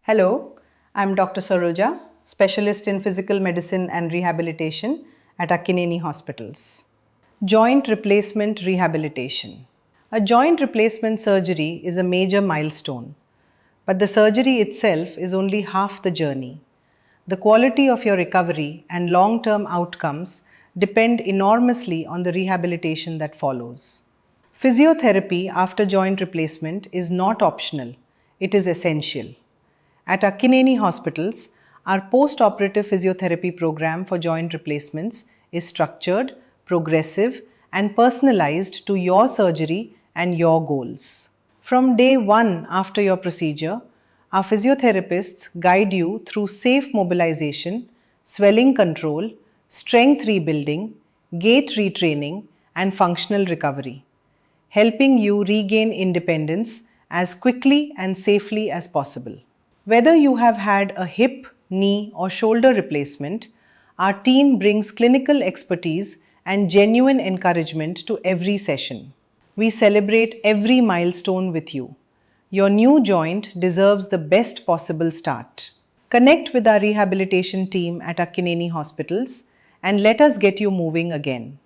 Hello, I'm Dr. Saroja, specialist in physical medicine and rehabilitation at Akkineni Hospitals. Joint replacement rehabilitation. A joint replacement surgery is a major milestone, but the surgery itself is only half the journey. The quality of your recovery and long-term outcomes depend enormously on the rehabilitation that follows. Physiotherapy after joint replacement is not optional, it is essential. At Akkineni Hospitals, our post-operative physiotherapy program for joint replacements is structured, progressive, and personalized to your surgery and your goals. From day one after your procedure, our physiotherapists guide you through safe mobilization, swelling control, strength rebuilding, gait retraining, and functional recovery, helping you regain independence as quickly and safely as possible. Whether you have had a hip, knee, or shoulder replacement, our team brings clinical expertise and genuine encouragement to every session. We celebrate every milestone with you. Your new joint deserves the best possible start. Connect with our rehabilitation team at Akkineni Hospitals and let us get you moving again.